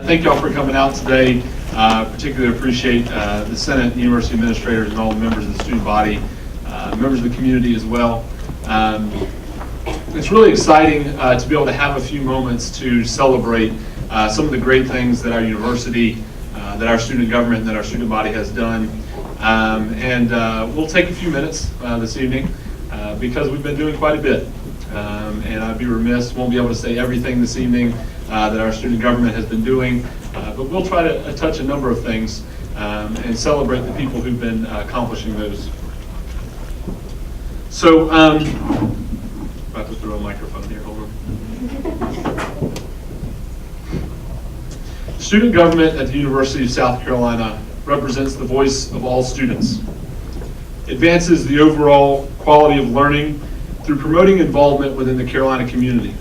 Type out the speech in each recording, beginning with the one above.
Thank y'all for coming out today. Particularly appreciate the Senate, the university administrators, and all the members of the student body, members of the community as well. It's really exciting to be able to have a few moments to celebrate some of the great things that our university, that our student government, and that our student body has done. We'll take a few minutes this evening because we've been doing quite a bit. And I'd be remiss, won't be able to say everything this evening that our student government has been doing, but we'll try to touch a number of things and celebrate the people who've been accomplishing those. So, about to throw a microphone here, hold on. Student government at the University of South Carolina represents the voice of all students, advances the overall quality of learning through promoting involvement within the Carolina community,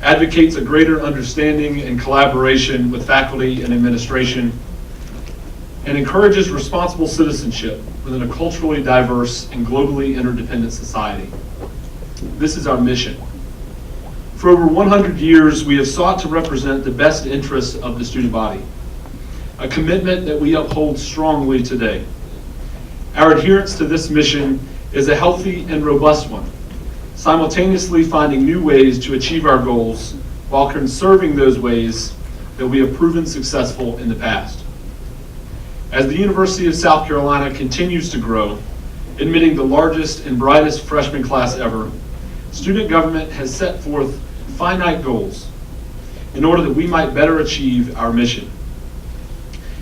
advocates a greater understanding and collaboration with faculty and administration, and encourages responsible citizenship within a culturally diverse and globally interdependent society. This is our mission. For over 100 years, we have sought to represent the best interests of the student body, a commitment that we uphold strongly today. Our adherence to this mission is a healthy and robust one, simultaneously finding new ways to achieve our goals while conserving those ways that we have proven successful in the past. As the University of South Carolina continues to grow, admitting the largest and brightest freshman class ever, student government has set forth finite goals in order that we might better achieve our mission.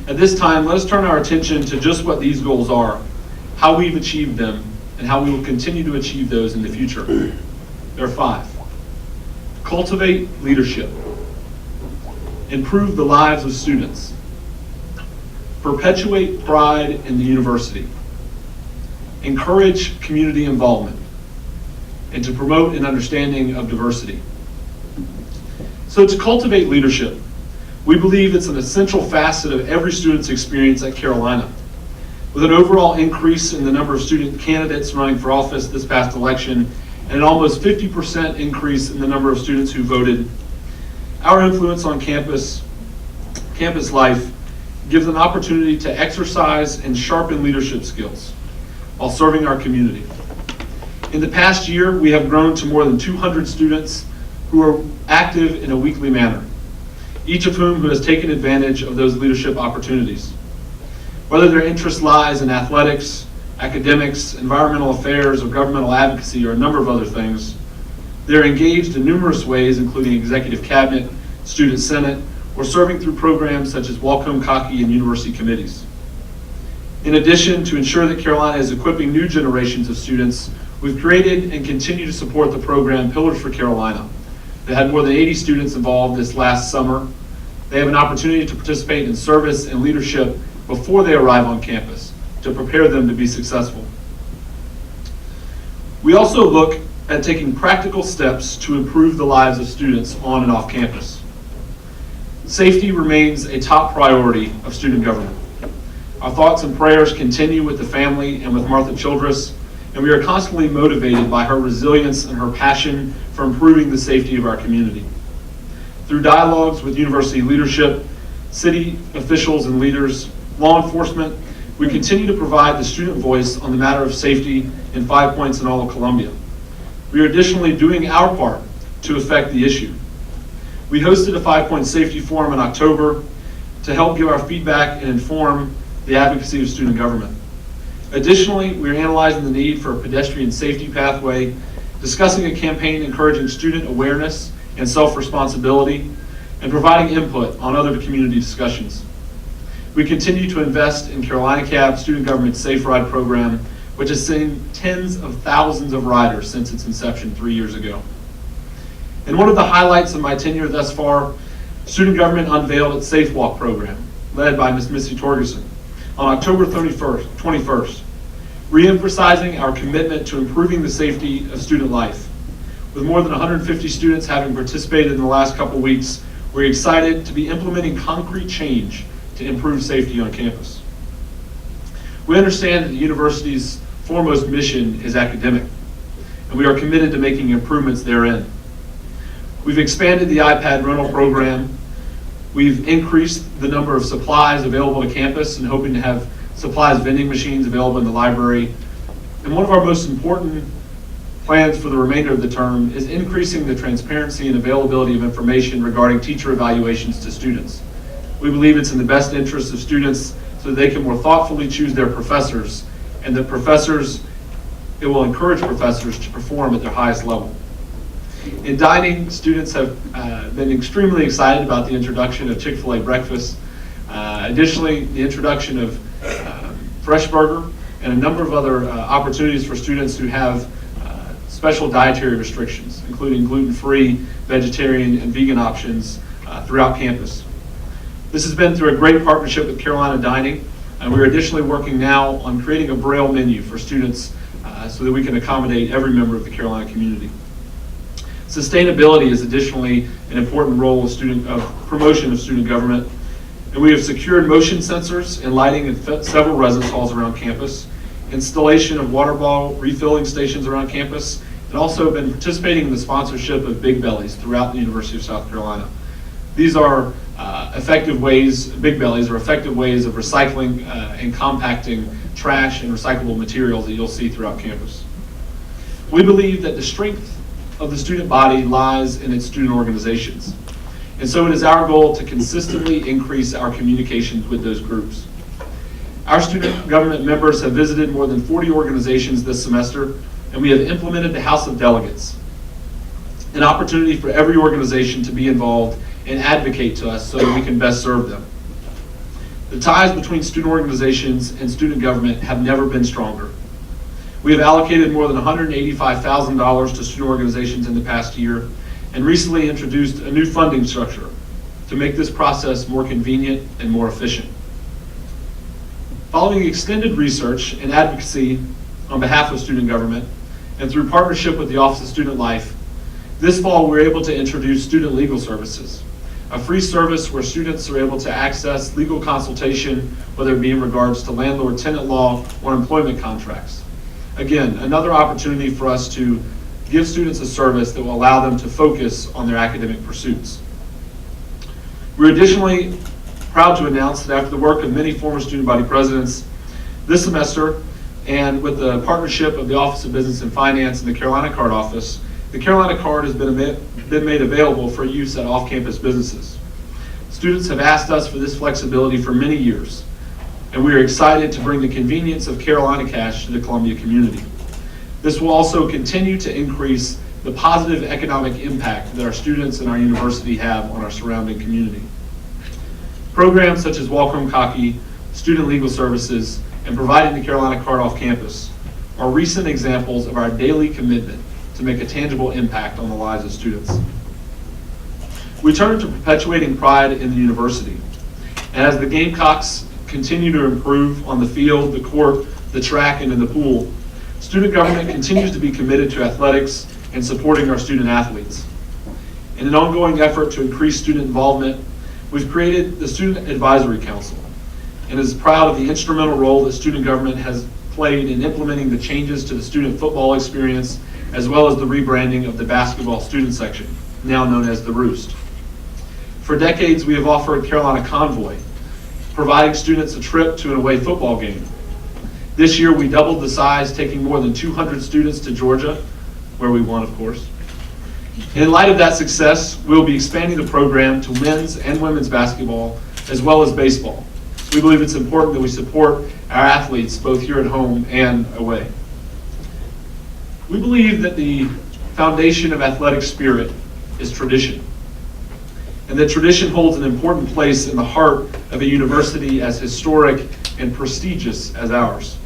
At this time, let us turn our attention to just what these goals are, how we've achieved them, and how we will continue to achieve those in the future. There are 5. Cultivate leadership. Improve the lives of students. Perpetuate pride in the university. Encourage community involvement. And to promote an understanding of diversity. So to cultivate leadership, we believe it's an essential facet of every student's experience at Carolina. With an overall increase in the number of student candidates running for office this past election, and an almost 50% increase in the number of students who voted, our influence on campus life gives an opportunity to exercise and sharpen leadership skills while serving our community. In the past year, we have grown to more than 200 students who are active in a weekly manner, each of whom has taken advantage of those leadership opportunities. Whether their interest lies in athletics, academics, environmental affairs, or governmental advocacy, or a number of other things, they're engaged in numerous ways, including executive cabinet, student senate, or serving through programs such as Welcome Cocky and university committees. In addition, to ensure that Carolina is equipping new generations of students, we've created and continue to support the program Pillars for Carolina that had more than 80 students involved this last summer. They have an opportunity to participate in service and leadership before they arrive on campus to prepare them to be successful. We also look at taking practical steps to improve the lives of students on and off campus. Safety remains a top priority of student government. Our thoughts and prayers continue with the family and with Martha Childress, and we are constantly motivated by her resilience and her passion for improving the safety of our community. Through dialogues with university leadership, city officials and leaders, law enforcement, we continue to provide the student voice on the matter of safety in 5 Points and all of Columbia. We are additionally doing our part to affect the issue. We hosted a 5 Point Safety Forum in October to help give our feedback and inform the advocacy of student government. Additionally, we are analyzing the need for a pedestrian safety pathway, discussing a campaign encouraging student awareness and self-responsibility, and providing input on other community discussions. We continue to invest in Carolina Cab Student Government Safe Ride program, which has seen tens of thousands of riders since its inception 3 years ago. And one of the highlights of my tenure thus far, student government unveiled its Safe Walk program, led by Ms. Missy Torgerson, on October 21st, re-emphasizing our commitment to improving the safety of student life. With more than 150 students having participated in the last couple weeks, we're excited to be implementing concrete change to improve safety on campus. We understand that the university's foremost mission is academic, and we are committed to making improvements therein. We've expanded the iPad rental program We've increased the number of supplies available to campus and hoping to have supplies vending machines available in the library. And one of our most important plans for the remainder of the term is increasing the transparency and availability of information regarding teacher evaluations to students. We believe it's in the best interest of students so that they can more thoughtfully choose their professors, and that it will encourage professors to perform at their highest level. In dining, students have been extremely excited about the introduction of Chick-fil-A breakfast. Additionally, the introduction of Fresh Burger and a number of other opportunities for students who have special dietary restrictions, including gluten-free, vegetarian, and vegan options throughout campus. This has been through a great partnership with Carolina Dining, and we're additionally working now on creating a braille menu for students so that we can accommodate every member of the Carolina community. Sustainability is additionally an important role of promotion of student government, and we have secured motion sensors and lighting in several residence halls around campus, installation of water bottle refilling stations around campus, and also been participating in the sponsorship of Big Bellies throughout the University of South Carolina. These are effective ways, Big Bellies are effective ways of recycling and compacting trash and recyclable materials that you'll see throughout campus. We believe that the strength of the student body lies in its student organizations. And so it is our goal to consistently increase our communications with those groups. Our student government members have visited more than 40 organizations this semester, and we have implemented the House of Delegates, an opportunity for every organization to be involved and advocate to us so that we can best serve them. The ties between student organizations and student government have never been stronger. We have allocated more than $185,000 to student organizations in the past year and recently introduced a new funding structure to make this process more convenient and more efficient. Following extended research and advocacy on behalf of student government and through partnership with the Office of Student Life, this fall we were able to introduce Student Legal Services, a free service where students are able to access legal consultation, whether it be in regards to landlord-tenant law or employment contracts. Again, another opportunity for us to give students a service that will allow them to focus on their academic pursuits. We're additionally proud to announce that after the work of many former student body presidents this semester, and with the partnership of the Office of Business and Finance and the Carolina Card Office, the Carolina Card has been made available for use at off-campus businesses. Students have asked us for this flexibility for many years, and we are excited to bring the convenience of Carolina Cash to the Columbia community. This will also continue to increase the positive economic impact that our students and our university have on our surrounding community. Programs such as Walk Home Cocky, Student Legal Services, and providing the Carolina Card off campus are recent examples of our daily commitment to make a tangible impact on the lives of students. We turn to perpetuating pride in the university. And as the Gamecocks continue to improve on the field, the court, the track, and in the pool, student government continues to be committed to athletics and supporting our student athletes. In an ongoing effort to increase student involvement, we've created the Student Advisory Council and is proud of the instrumental role that student government has played in implementing the changes to the student football experience, as well as the rebranding of the basketball student section, now known as the Roost. For decades, we have offered Carolina Convoy, providing students a trip to an away football game. This year, we doubled the size, taking more than 200 students to Georgia, where we won, of course. In light of that success, we'll be expanding the program to men's and women's basketball, as well as baseball. We believe it's important that we support our athletes both here at home and away. We believe that the foundation of athletic spirit is tradition, and that tradition holds an important place in the heart of a university as historic and prestigious as ours.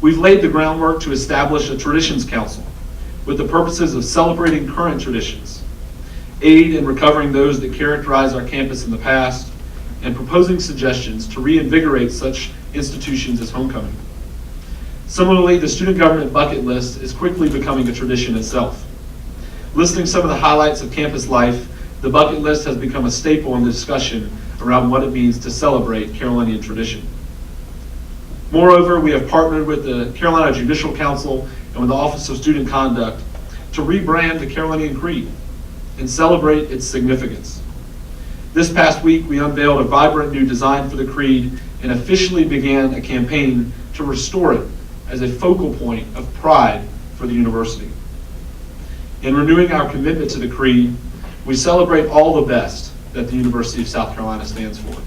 We've laid the groundwork to establish a Traditions Council with the purposes of celebrating current traditions, aid in recovering those that characterize our campus in the past, and proposing suggestions to reinvigorate such institutions as homecoming. Similarly, the student government bucket list is quickly becoming a tradition itself. Listing some of the highlights of campus life, the bucket list has become a staple in the discussion around what it means to celebrate Carolinian tradition. Moreover, we have partnered with the Carolina Judicial Council and with the Office of Student Conduct to rebrand the Carolinian Creed and celebrate its significance. This past week, we unveiled a vibrant new design for the creed and officially began a campaign to restore it as a focal point of pride for the university. In renewing our commitment to the creed, we celebrate all the best that the University of South Carolina stands for.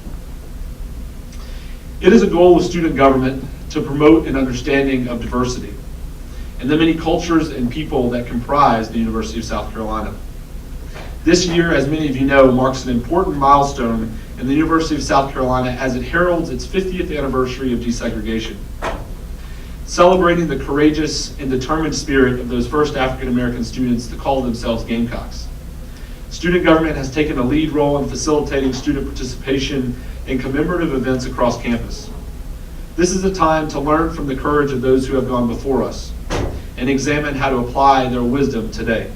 It is a goal of student government to promote an understanding of diversity and the many cultures and people that comprise the University of South Carolina. This year, as many of you know, marks an important milestone in the University of South Carolina as it heralds its 50th anniversary of desegregation, celebrating the courageous and determined spirit of those first African American students to call themselves Gamecocks. Student government has taken a lead role in facilitating student participation in commemorative events across campus. This is a time to learn from the courage of those who have gone before us and examine how to apply their wisdom today.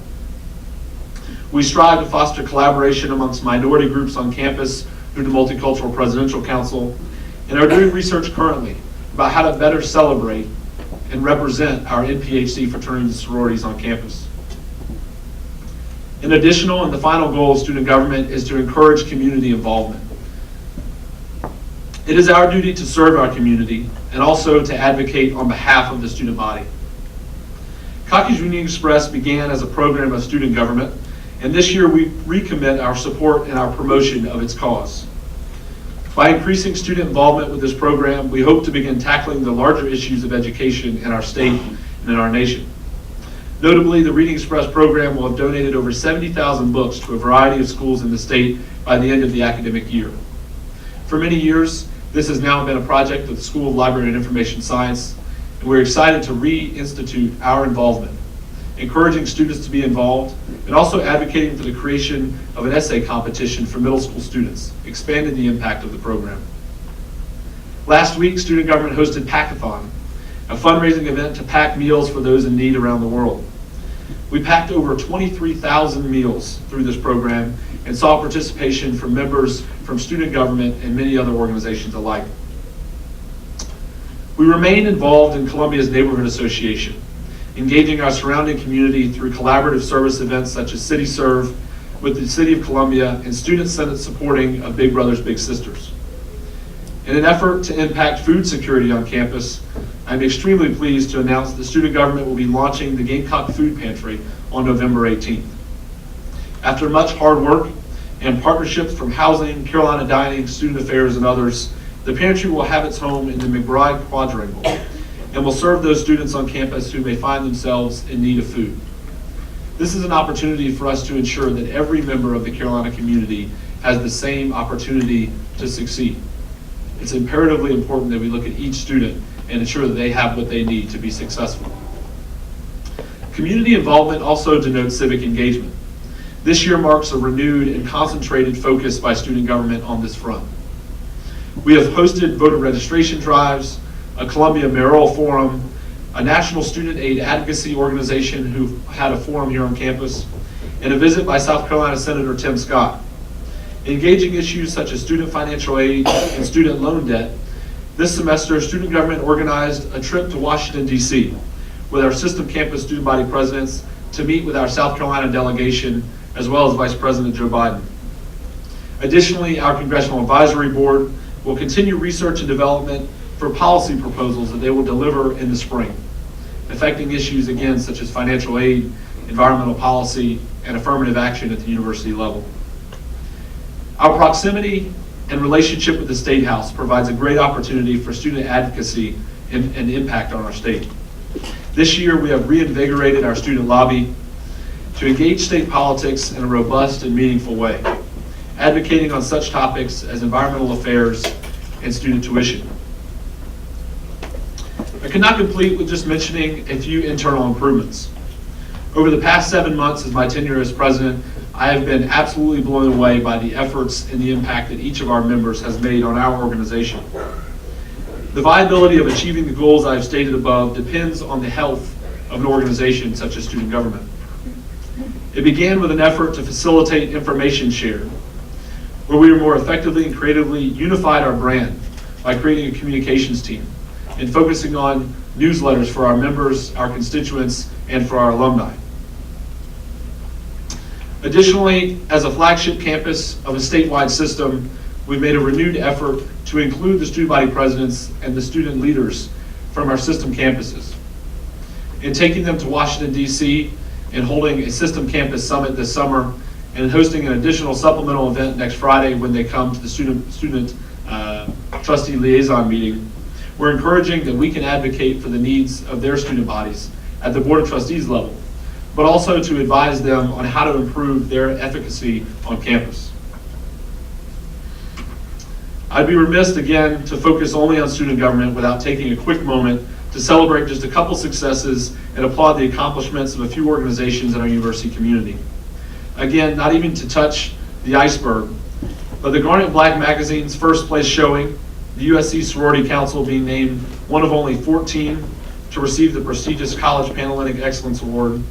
We strive to foster collaboration amongst minority groups on campus through the Multicultural Presidential Council and are doing research currently about how to better celebrate and represent our NPHC fraternities and sororities on campus. An additional and the final goal of student government is to encourage community involvement. It is our duty to serve our community and also to advocate on behalf of the student body. Cocky's Union Express began as a program of student government, and this year we recommit our support and our promotion of its cause. By increasing student involvement with this program, we hope to begin tackling the larger issues of education in our state and in our nation. Notably, the Reading Express program will have donated over 70,000 books to a variety of schools in the state by the end of the academic year. For many years, this has now been a project of the School of Library and Information Science, and we're excited to reinstitute our involvement, encouraging students to be involved, and also advocating for the creation of an essay competition for middle school students, expanding the impact of the program. Last week, student government hosted Packathon, a fundraising event to pack meals for those in need around the world. We packed over 23,000 meals through this program and saw participation from members from student government and many other organizations alike. We remain involved in Columbia's Neighborhood Association, engaging our surrounding community through collaborative service events such as City Serve with the City of Columbia and Student Senate supporting of Big Brothers Big Sisters. In an effort to impact food security on campus, I'm extremely pleased to announce that student government will be launching the Gamecock Food Pantry on November 18th. After much hard work and partnerships from Housing, Carolina Dining, Student Affairs, and others, the pantry will have its home in the McBride Quadrangle and will serve those students on campus who may find themselves in need of food. This is an opportunity for us to ensure that every member of the Carolina community has the same opportunity to succeed. It's imperatively important that we look at each student and ensure that they have what they need to be successful. Community involvement also denotes civic engagement. This year marks a renewed and concentrated focus by student government on this front. We have hosted voter registration drives, a Columbia Mayoral Forum, a National Student Aid Advocacy Organization who had a forum here on campus, and a visit by South Carolina Senator Tim Scott. Engaging issues such as student financial aid and student loan debt, this semester student government organized a trip to Washington, D.C. with our system campus student body presidents to meet with our South Carolina delegation as well as Vice President Joe Biden. Additionally, our Congressional Advisory Board will continue research and development for policy proposals that they will deliver in the spring, affecting issues again such as financial aid, environmental policy, and affirmative action at the university level. Our proximity and relationship with the State House provides a great opportunity for student advocacy and impact on our state. This year we have reinvigorated our student lobby to engage state politics in a robust and meaningful way, advocating on such topics as environmental affairs and student tuition. I cannot complete with just mentioning a few internal improvements. Over the past 7 months as my tenure as president, I have been absolutely blown away by the efforts and the impact that each of our members has made on our organization. The viability of achieving the goals I've stated above depends on the health of an organization such as student government. It began with an effort to facilitate information share, where we more effectively and creatively unified our brand by creating a communications team and focusing on newsletters for our members, our constituents, and for our alumni. Additionally, as a flagship campus of a statewide system, we've made a renewed effort to include the student body presidents and the student leaders from our system campuses. In taking them to Washington, D.C., and holding a system campus summit this summer, and hosting an additional supplemental event next Friday when they come to the student trustee liaison meeting, we're encouraging that we can advocate for the needs of their student bodies at the Board of Trustees level, but also to advise them on how to improve their efficacy on campus. I'd be remiss again to focus only on student government without taking a quick moment to celebrate just a couple successes and applaud the accomplishments of a few organizations in our university community. Again, not even to touch the iceberg, but the Garnet Black magazine's first place showing, the USC Sorority Council being named one of only 14 to receive the prestigious College Panhellenic Excellence Award,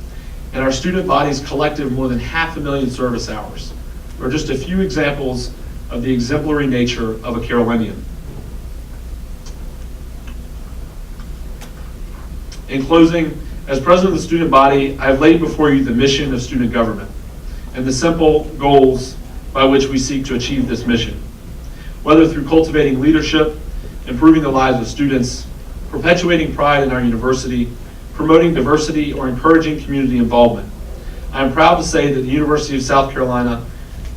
and our student body's collective more than 500,000 service hours are just a few examples of the exemplary nature of a Carolinian. In closing, as president of the student body, I have laid before you the mission of student government and the simple goals by which we seek to achieve this mission. Whether through cultivating leadership, improving the lives of students, perpetuating pride in our university, promoting diversity, or encouraging community involvement, I am proud to say that the University of South Carolina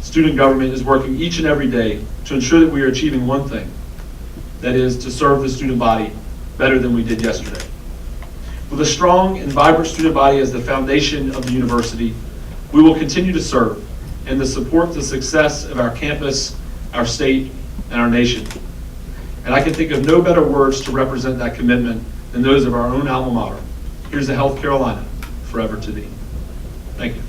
student government is working each and every day to ensure that we are achieving one thing, that is to serve the student body better than we did yesterday. With a strong and vibrant student body as the foundation of the university, we will continue to serve and to support the success of our campus, our state, and our nation. And I can think of no better words to represent that commitment than those of our own alma mater. Here's to Health Carolina, forever to thee. Thank you.